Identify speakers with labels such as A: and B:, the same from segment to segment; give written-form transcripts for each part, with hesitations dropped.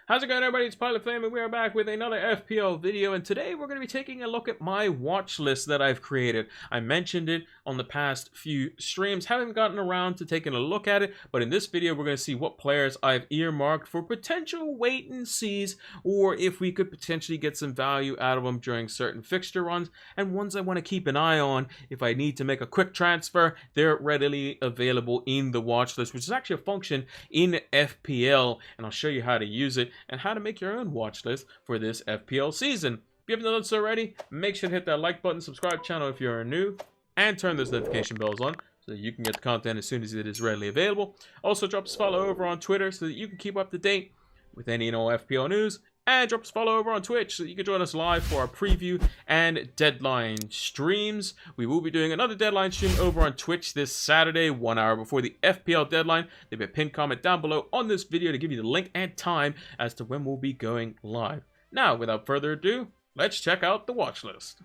A: How's it going, everybody? It's Pilot Flame, and we are back with another FPL video, and today we're going to be taking a look at my watch list that I've created. I mentioned it on the past few streams, haven't gotten around to taking a look at it, but in this video we're going to see what players I've earmarked for potential wait and sees, or if we could potentially get some value out of them during certain fixture runs, and ones I want to keep an eye on. If I need to make a quick transfer, they're readily available in the watch list, which is actually a function in FPL, and I'll show you how to use it and how to make your own watch list for this FPL season. If you haven't done so already, make sure to hit that like button, subscribe channel if you're new, and turn those notification bells on so that you can get the content as soon as it is readily available. Also, drop us a follow over on Twitter so that you can keep up to date with any and all FPL news. And drop us a follow over on Twitch so that you can join us live for our preview and deadline streams. We will be doing another deadline stream over on Twitch this Saturday, 1 hour before the FPL deadline. There'll be a pinned comment down below on this video to give you the link and time as to when we'll be going live. Now, without further ado, let's check out the watch list.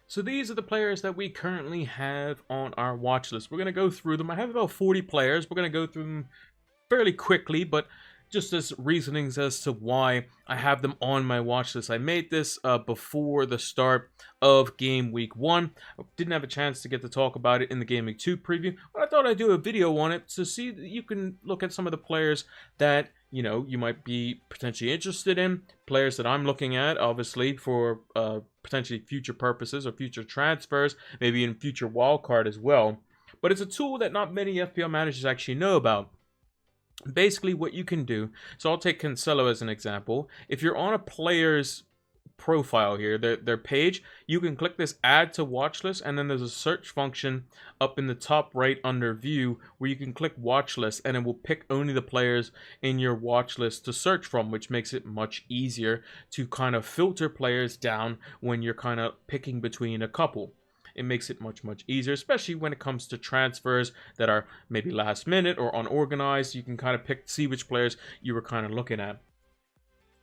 A: So these are the players that we currently have on our watch list. We're going to go through them. I have about 40 players. We're going to go through them fairly quickly, but just as reasonings as to why I have them on my watch list. I made this before the start of Game Week 1. I didn't have a chance to get to talk about it in the Game Week 2 preview, but I thought I'd do a video on it to see that you can look at some of the players that, you know, you might be potentially interested in. Players that I'm looking at, obviously, for potentially future purposes or future transfers, maybe in future wildcard as well. But it's a tool that not many FPL managers actually know about. Basically what you can do, so I'll take Cancelo as an example. If you're on a player's profile here, their page, you can click this add to watch list, and then there's a search function up in the top right under view where you can click watch list, and it will pick only the players in your watch list to search from, which makes it much easier to kind of filter players down when you're kind of picking between a couple. It makes it much easier, especially when it comes to transfers that are maybe last minute or unorganized. You can kind of see which players you were kind of looking at.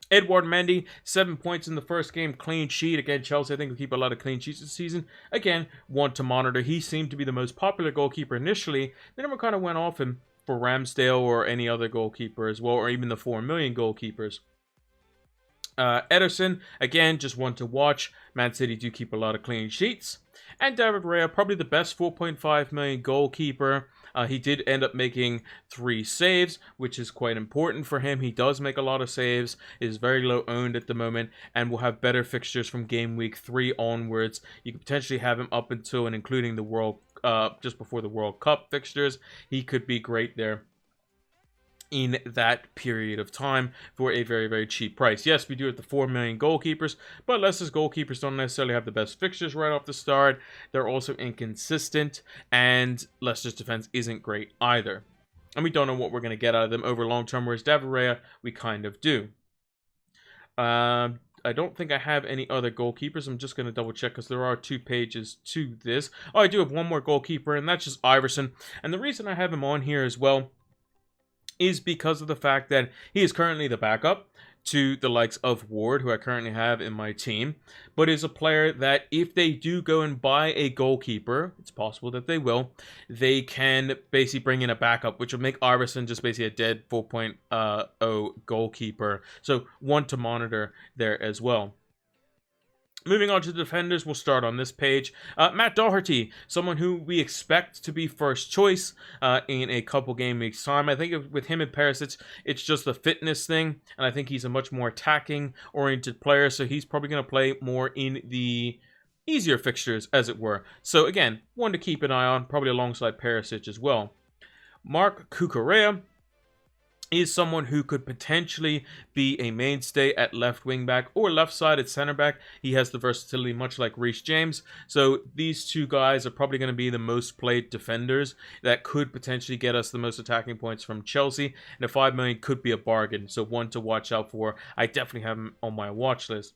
A: Edouard Mendy, 7 points in the first game, clean sheet. Again, Chelsea, I think, will keep a lot of clean sheets this season. Again, one to monitor. He seemed to be the most popular goalkeeper initially. Then everyone kind of went off him for Ramsdale or any other goalkeeper as well, or even the 4 million goalkeepers. Ederson, again, just one to watch. Man City do keep a lot of clean sheets. And David Raya, probably the best 4.5 million goalkeeper. He did end up making 3 saves, which is quite important for him. He does make a lot of saves, is very low owned at the moment, and will have better fixtures from Game Week 3 onwards. You could potentially have him up until and including the just before the World Cup fixtures. He could be great there in that period of time for a very cheap price. Yes, we do have the 4 million goalkeepers, but Leicester's goalkeepers don't necessarily have the best fixtures right off the start. They're also inconsistent, and Leicester's defense isn't great either. And we don't know what we're going to get out of them over long term, whereas David Raya, we kind of do. I don't think I have any other goalkeepers. I'm just going to double check because there are 2 pages to this. Oh, I do have one more goalkeeper, and that's just Iverson. And the reason I have him on here as well is because of the fact that he is currently the backup to the likes of Ward, who I currently have in my team, but is a player that if they do go and buy a goalkeeper, it's possible that they will, they can basically bring in a backup, which will make Iverson just basically a dead 4.0 goalkeeper. So one to monitor there as well. Moving on to the defenders, we'll start on this page. Matt Doherty, someone who we expect to be first choice in a couple game weeks time. I think with him and Paris, it's just a fitness thing, and I think he's a much more attacking-oriented player, so he's probably going to play more in the easier fixtures, as it were. So again, one to keep an eye on, probably alongside Perisic as well. Marc Cucara is someone who could potentially be a mainstay at left wing back or left side at center back. He has the versatility much like Reece James. So these 2 guys are probably going to be the most played defenders that could potentially get us the most attacking points from Chelsea. And a 5 million could be a bargain. So one to watch out for. I definitely have him on my watch list.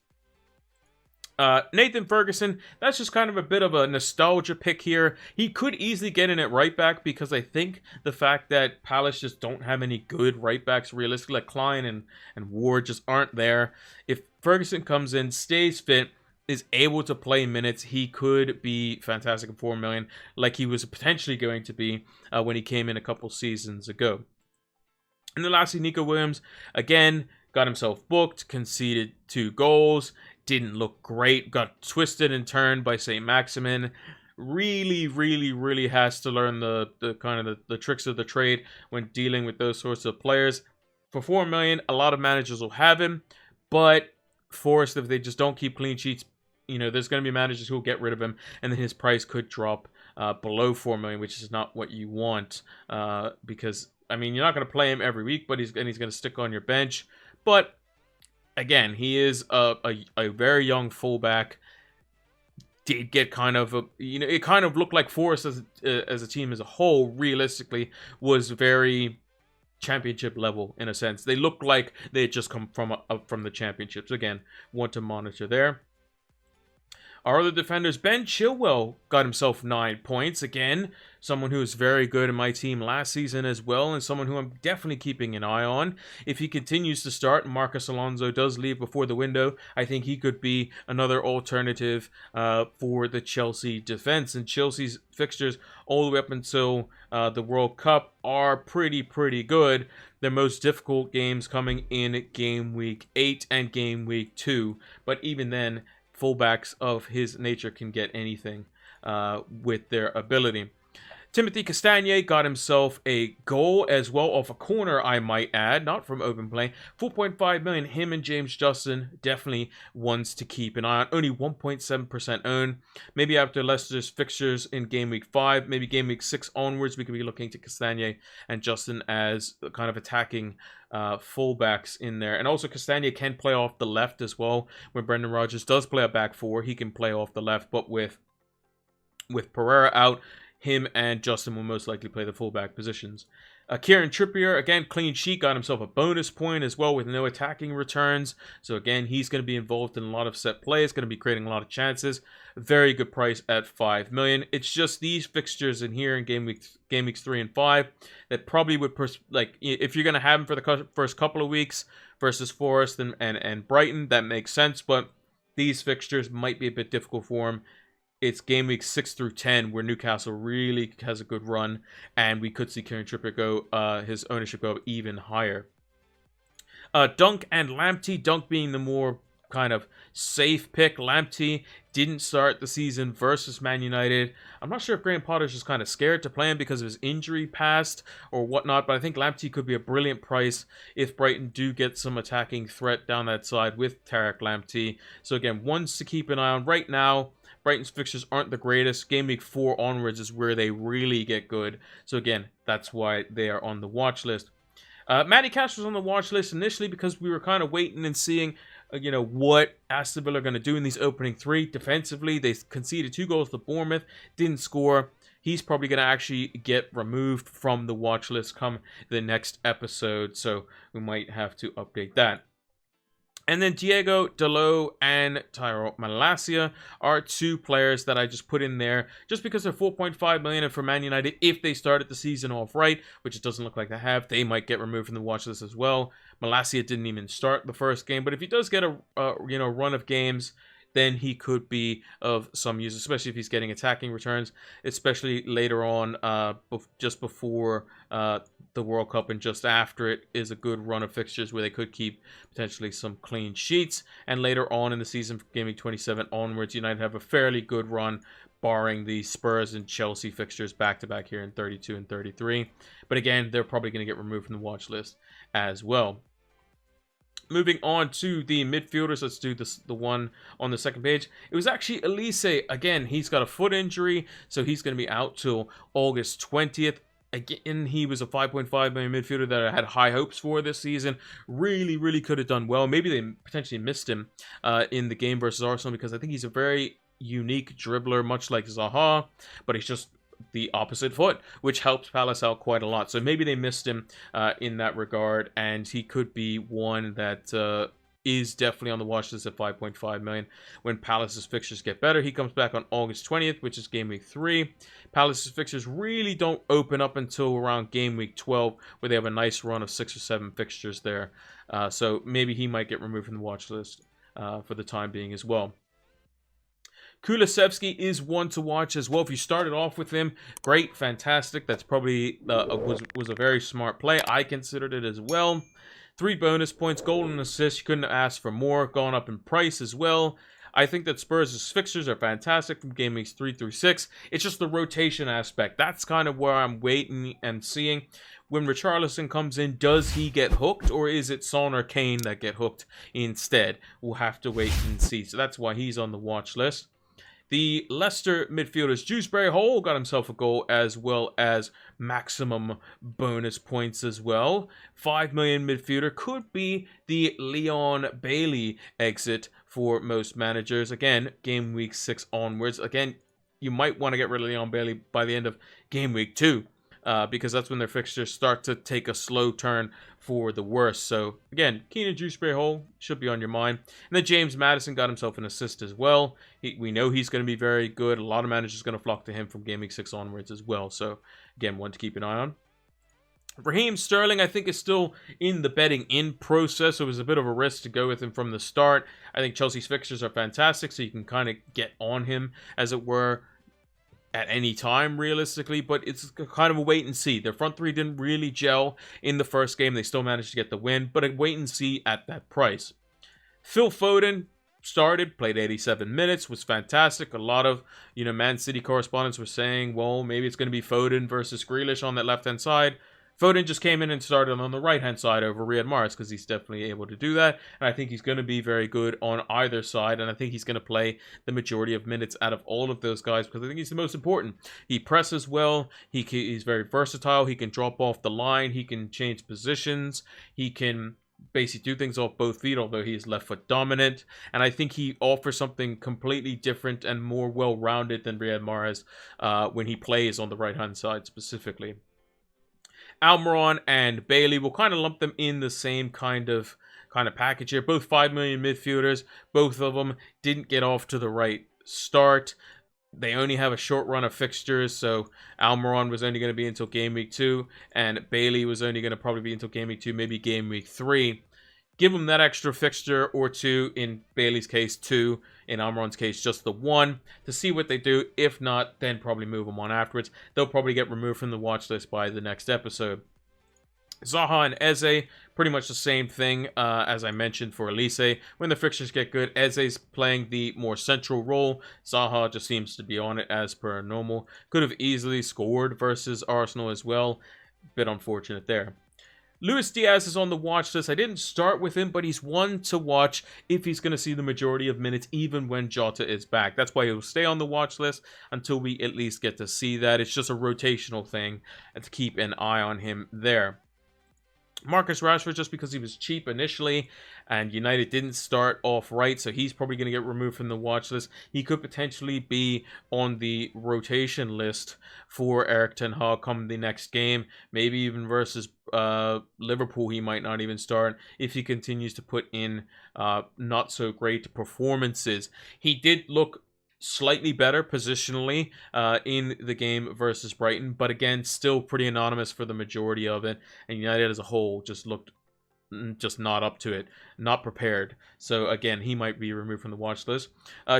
A: Nathan Ferguson, that's just kind of a bit of a nostalgia pick here. He could easily get in at right back because I think the fact that Palace just don't have any good right backs realistically, like Klein and Ward just aren't there. If Ferguson comes in, stays fit, is able to play minutes, he could be fantastic at 4 million like he was potentially going to be when he came in a couple seasons ago. And then lastly, Nico Williams, again, got himself booked, conceded 2 goals, didn't look great, got twisted and turned by St. Maximin. Really has to learn the kind of the tricks of the trade when dealing with those sorts of players. For 4 million, a lot of managers will have him, but Forest, if they just don't keep clean sheets, you know, there's going to be managers who will get rid of him, and then his price could drop below 4 million, which is not what you want, because I mean, you're not going to play him every week, but he's going to stick on your bench. But again, he is a very young fullback. Did get kind of it kind of looked like Forest as a team as a whole, realistically, was very championship level in a sense. They looked like they had just come from the championships. Again, one to monitor there. Our other defenders, Ben Chilwell got himself 9 points. Again, someone who was very good in my team last season as well, and someone who I'm definitely keeping an eye on. If he continues to start and Marcus Alonso does leave before the window, I think he could be another alternative for the Chelsea defense. And Chelsea's fixtures all the way up until the World Cup are pretty good. Their most difficult games coming in Game Week 8 and Game Week 2. But even then, fullbacks of his nature can get anything with their ability. Timothy Castagne got himself a goal as well off a corner, I might add, not from open play. 4.5 million. Him and James Justin definitely ones to keep an eye on. Only 1.7% owned. Maybe after Leicester's fixtures in Game Week 5, maybe Game Week 6 onwards, we could be looking to Castagne and Justin as kind of attacking fullbacks in there. And also Castagne can play off the left as well. When Brendan Rodgers does play a back four, he can play off the left, but with Pereira out, him and Justin will most likely play the fullback positions. Kieran Trippier, again, clean sheet, got himself a bonus point as well with no attacking returns. So again, he's going to be involved in a lot of set plays, going to be creating a lot of chances. Very good price at 5 million. It's just these fixtures in here in game weeks 3 and 5 that probably would, if you're going to have them for the first couple of weeks versus Forest and Brighton, that makes sense. But these fixtures might be a bit difficult for him. It's game week 6 through 10 where Newcastle really has a good run, and we could see Kieran Trippier go, his ownership go even higher. Dunk and Lamptey. Dunk being the more kind of safe pick. Lamptey didn't start the season versus Man United. I'm not sure if Graham Potter's just kind of scared to play him because of his injury past or whatnot, but I think Lamptey could be a brilliant price if Brighton do get some attacking threat down that side with Tariq Lamptey. So again, ones to keep an eye on right now. Brighton's fixtures aren't the greatest. Game week 4 onwards is where they really get good. So again, that's why they are on the watch list. Matty Cash was on the watch list initially because we were kind of waiting and seeing, what Aston Villa are going to do in these opening 3. Defensively, they conceded 2 goals to Bournemouth, didn't score. He's probably going to actually get removed from the watch list come the next episode, so we might have to update that. And then Diego Dalot and Tyrell Malacia are 2 players that I just put in there just because they're 4.5 million for Man United. If they started the season off right, which it doesn't look like they have, they might get removed from the watch list as well. Malacia didn't even start the first game, but if he does get a run of games, then he could be of some use, especially if he's getting attacking returns, especially later on, just before the World Cup and just after it is a good run of fixtures where they could keep potentially some clean sheets. And later on in the season, Game Week 27 onwards, United have a fairly good run, barring the Spurs and Chelsea fixtures back-to-back here in 32 and 33. But again, they're probably going to get removed from the watch list as well. Moving on to the midfielders, let's do the one on the second page. It was actually Elise. Again, he's got a foot injury, so he's going to be out till August 20th. Again, he was a 5.5 million midfielder that I had high hopes for this season. Really could have done well. Maybe they potentially missed him in the game versus Arsenal because I think he's a very unique dribbler, much like Zaha, but he's just the opposite foot, which helps Palace out quite a lot. So maybe they missed him in that regard, and he could be one that is definitely on the watch list at 5.5 million. When Palace's fixtures get better, he comes back on August 20th, which is game week 3. Palace's fixtures really don't open up until around game week 12, where they have a nice run of 6 or 7 fixtures there. So maybe he might get removed from the watch list for the time being as well. Kulusevski is one to watch as well. If you started off with him, great, fantastic. That's probably was a very smart play. I considered it as well. 3 bonus points, golden assist. You couldn't ask for more. Gone up in price as well. I think that Spurs' fixtures are fantastic from game weeks 3 through 6. It's just the rotation aspect. That's kind of where I'm waiting and seeing. When Richarlison comes in, does he get hooked, or is it Son or Kane that get hooked instead? We'll have to wait and see. So that's why he's on the watch list. The Leicester midfielders, Dewsbury Hall got himself a goal as well as maximum bonus points as well. 5 million midfielder could be the Leon Bailey exit for most managers. Again, game week 6 onwards. Again, you might want to get rid of Leon Bailey by the end of game week 2. Because that's when their fixtures start to take a slow turn for the worse. So, again, Keenan Dewsbury Hall should be on your mind. And then James Maddison got himself an assist as well. We know he's going to be very good. A lot of managers are going to flock to him from Game Week 6 onwards as well. So, again, one to keep an eye on. Raheem Sterling, I think, is still in the betting in process. So it was a bit of a risk to go with him from the start. I think Chelsea's fixtures are fantastic, so you can kind of get on him, as it were, at any time, realistically, but it's kind of a wait and see. Their front three didn't really gel in the first game. They still managed to get the win, but a wait and see at that price. Phil Foden started, played 87 minutes, was fantastic. A lot of, Man City correspondents were saying, well, maybe it's going to be Foden versus Grealish on that left-hand side. Foden just came in and started on the right-hand side over Riyad Mahrez because he's definitely able to do that. And I think he's going to be very good on either side. And I think he's going to play the majority of minutes out of all of those guys because I think he's the most important. He presses well. He's very versatile. He can drop off the line. He can change positions. He can basically do things off both feet, although he is left foot dominant. And I think he offers something completely different and more well-rounded than Riyad Mahrez when he plays on the right-hand side specifically. Almiron and Bailey, will kind of lump them in the same kind of package here. Both 5 million midfielders. Both of them didn't get off to the right start. They only have a short run of fixtures, so Almiron was only going to be until game week 2, and Bailey was only going to probably be until game week 2, maybe game week 3. Give them that extra fixture or 2, in Bailey's case 2, in Almiron's case just the 1, to see what they do. If not, then probably move them on afterwards. They'll probably get removed from the watch list by the next episode. Zaha and Eze, pretty much the same thing as I mentioned for Elise. When the fixtures get good, Eze's playing the more central role. Zaha just seems to be on it as per normal. Could have easily scored versus Arsenal as well. Bit unfortunate there. Luis Diaz is on the watch list. I didn't start with him, but he's one to watch if he's going to see the majority of minutes, even when Jota is back. That's why he'll stay on the watch list until we at least get to see that. It's just a rotational thing, and to keep an eye on him there. Marcus Rashford, just because he was cheap initially and United didn't start off right, so he's probably going to get removed from the watch list. He could potentially be on the rotation list for Erik ten Hag come the next game. Maybe even versus Liverpool, he might not even start if he continues to put in not so great performances. He did look slightly better positionally in the game versus Brighton, but again, still pretty anonymous for the majority of it, and United as a whole just looked just not up to it, not prepared. So again, he might be removed from the watch list.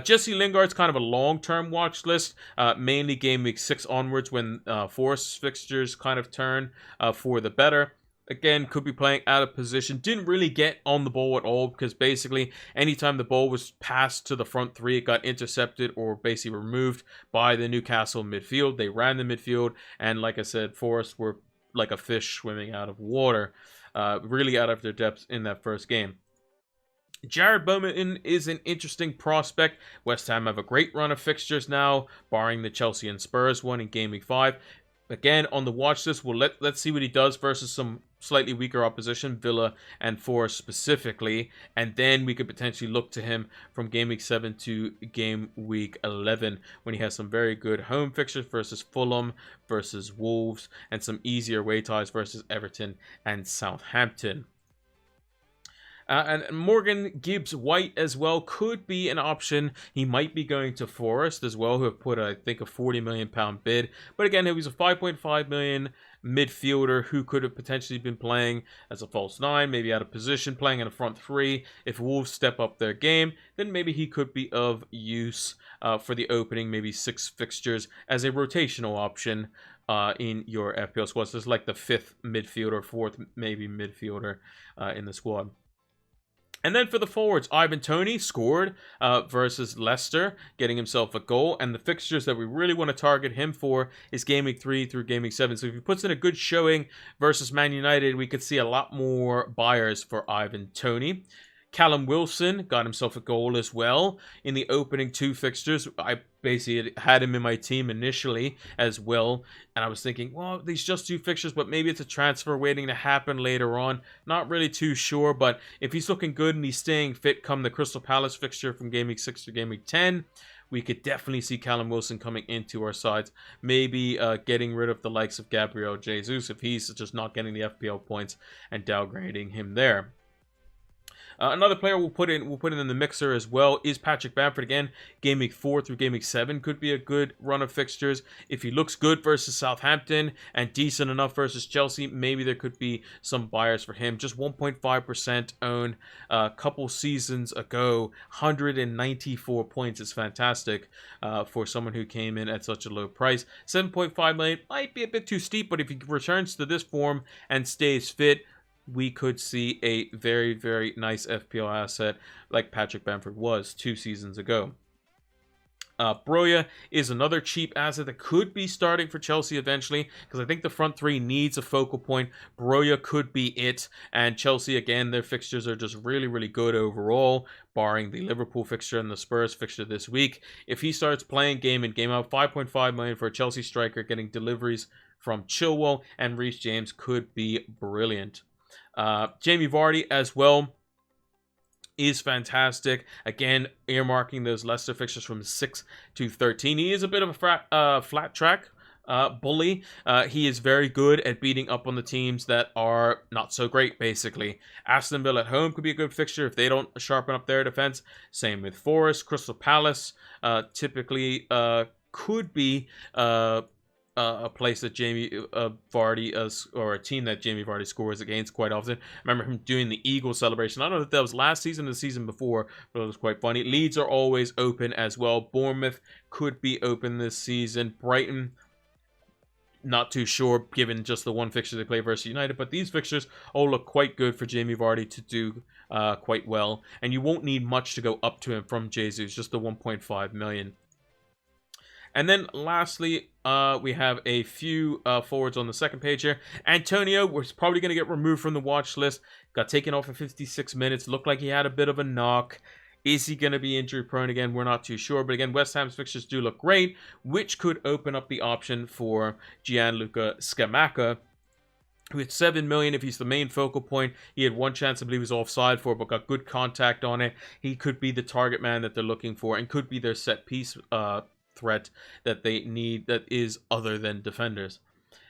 A: Jesse Lingard's kind of a long-term watch list, mainly game week 6 onwards when Forest's fixtures kind of turn for the better. Again, could be playing out of position. Didn't really get on the ball at all because basically anytime the ball was passed to the front three, it got intercepted or basically removed by the Newcastle midfield. They ran the midfield, and like I said, Forest were like a fish swimming out of water, really out of their depths in that first game. Jared Bowman is an interesting prospect. West Ham have a great run of fixtures now, barring the Chelsea and Spurs one in Game Week 5. Again, on the watch list, let's see what he does versus some slightly weaker opposition, Villa and Forest specifically, and then we could potentially look to him from Game Week 7 to Game Week 11 when he has some very good home fixtures versus Fulham, versus Wolves, and some easier away ties versus Everton and Southampton. And Morgan Gibbs White as well could be an option. He might be going to Forest as well, who have put, I think, a £40 million bid. But again, he was a 5.5 million midfielder who could have potentially been playing as a false nine, maybe out of position, playing in a front three. If Wolves step up their game, then maybe he could be of use for the opening, maybe 6 fixtures as a rotational option in your FPL squad. So it's like the 5th midfielder, 4th maybe midfielder in the squad. And then for the forwards, Ivan Toney scored versus Leicester, getting himself a goal. And the fixtures that we really want to target him for is Game Week 3 through Game Week 7. So if he puts in a good showing versus Man United, we could see a lot more buyers for Ivan Toney. Callum Wilson got himself a goal as well in the opening 2 fixtures. I basically had him in my team initially as well, and I was thinking, well, these just 2 fixtures, but maybe it's a transfer waiting to happen later on. Not really too sure, but if he's looking good and he's staying fit come the Crystal Palace fixture from Game Week 6 to Game Week 10, we could definitely see Callum Wilson coming into our sides. Maybe getting rid of the likes of Gabriel Jesus if he's just not getting the FPL points and downgrading him there. Another player we'll put in the mixer as well is Patrick Bamford. Again, Game Week 4 through Game Week 7 could be a good run of fixtures. If he looks good versus Southampton and decent enough versus Chelsea, maybe there could be some buyers for him. Just 1.5% owned a couple seasons ago. 194 points is fantastic for someone who came in at such a low price. 7.5 million might be a bit too steep, but if he returns to this form and stays fit, we could see a very, very nice FPL asset like Patrick Bamford was 2 seasons ago. Broja is another cheap asset that could be starting for Chelsea eventually, because I think the front 3 needs a focal point. Broja could be it, and Chelsea, again, their fixtures are just really, really good overall, barring the Liverpool fixture and the Spurs fixture this week. If he starts playing game in, game out, 5.5 million for a Chelsea striker, getting deliveries from Chilwell and Reece James could be brilliant. Jamie Vardy as well is fantastic. Again, earmarking those Leicester fixtures from 6 to 13. He is a bit of a flat track bully. He is very good at beating up on the teams that are not so great, basically. Aston Villa at home could be a good fixture if they don't sharpen up their defense. Same with Forest. Crystal Palace typically could be a place that Jamie Vardy or a team that Jamie Vardy scores against quite often. I remember him doing the Eagles celebration. I don't know if that was last season or the season before, but it was quite funny. Leeds are always open as well. Bournemouth could be open this season. Brighton, not too sure given just the one fixture they play versus United, but these fixtures all look quite good for Jamie Vardy to do quite well, and you won't need much to go up to him from Jesus, just the 1.5 million. And then lastly, we have a few forwards on the second page here. Antonio was probably going to get removed from the watch list. Got taken off at 56 minutes. Looked like he had a bit of a knock. Is he going to be injury prone again? We're not too sure. But again, West Ham's fixtures do look great, which could open up the option for Gianluca Scamacca, who had 7 million if he's the main focal point. He had one chance, I believe, he was offside for, but got good contact on it. He could be the target man that they're looking for and could be their set piece threat that they need that is other than defenders.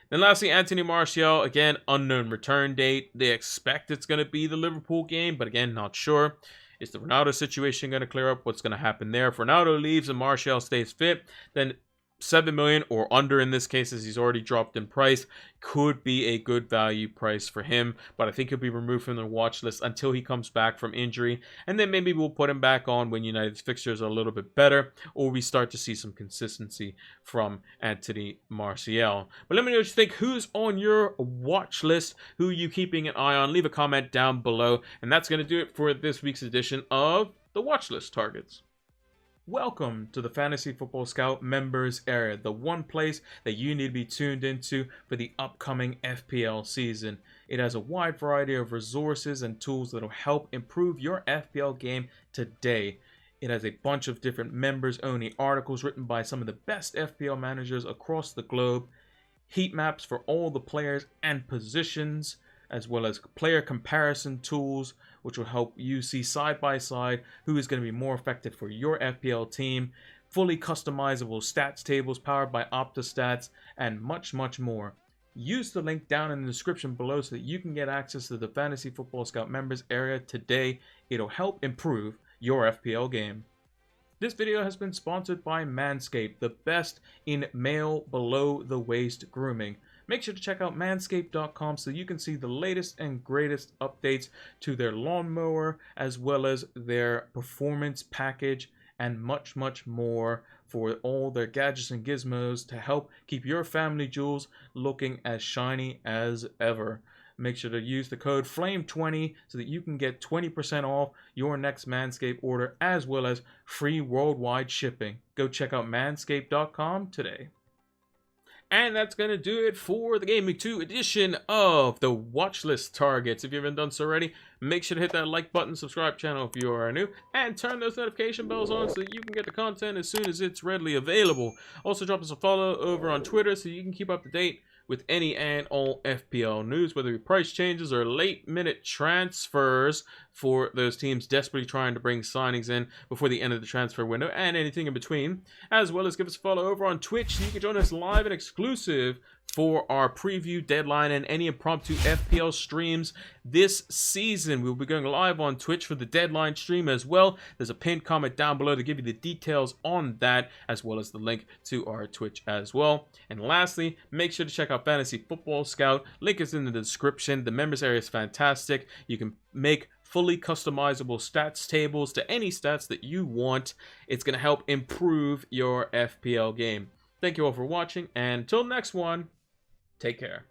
A: Then lastly, Anthony Martial, again, unknown return date. They expect it's going to be the Liverpool game, but again, not sure. Is the Ronaldo situation going to clear up? What's going to happen there? If Ronaldo leaves and Martial stays fit, then 7 million or under in this case, as he's already dropped in price, could be a good value price for him, but I think he'll be removed from the watch list until he comes back from injury, and then maybe we'll put him back on when United's fixtures are a little bit better, or we start to see some consistency from Anthony Martial. But let me know what you think. Who's on your watch list? Who are you keeping an eye on? Leave a comment down below, and that's going to do it for this week's edition of the watch list targets. Welcome to the Fantasy Football Scout members area, the one place that you need to be tuned into for the upcoming FPL season. It has a wide variety of resources and tools that will help improve your FPL game today. It has a bunch of different members-only articles written by some of the best FPL managers across the globe, heat maps for all the players and positions, as well as player comparison tools, which will help you see side by side who is going to be more effective for your FPL team, fully customizable stats tables powered by Opta stats, and much, much more. use the link down in the description below so that you can get access to the Fantasy Football Scout members area today. It'll help improve your FPL game. This video has been sponsored by Manscaped, the best in male below-the-waist grooming. Make sure to check out manscaped.com so you can see the latest and greatest updates to their lawnmower, as well as their performance package, and much, much more for all their gadgets and gizmos to help keep your family jewels looking as shiny as ever. Make sure to use the code FLAME20 so that you can get 20% off your next Manscaped order, as well as free worldwide shipping. Go check out manscaped.com today. And that's going to do it for the Game Week 2 edition of the Watchlist Targets. If you haven't done so already, make sure to hit that like button, subscribe channel if you are new, and turn those notification bells on so that you can get the content as soon as it's readily available. Also, drop us a follow over on Twitter so you can keep up to date with any and all FPL news, whether it be price changes or late-minute transfers for those teams desperately trying to bring signings in before the end of the transfer window, and anything in between. As well as give us a follow over on Twitch so you can join us live and exclusive for our preview deadline and any impromptu FPL streams this season. We'll be going live on Twitch for the deadline stream as well. There's a pinned comment down below to give you the details on that, as well as the link to our Twitch as well. And lastly, make sure to check out Fantasy Football Scout. Link is in the description. The members area is fantastic. You can make fully customizable stats tables to any stats that you want. It's going to help improve your FPL game. Thank you all for watching, and until next one, take care.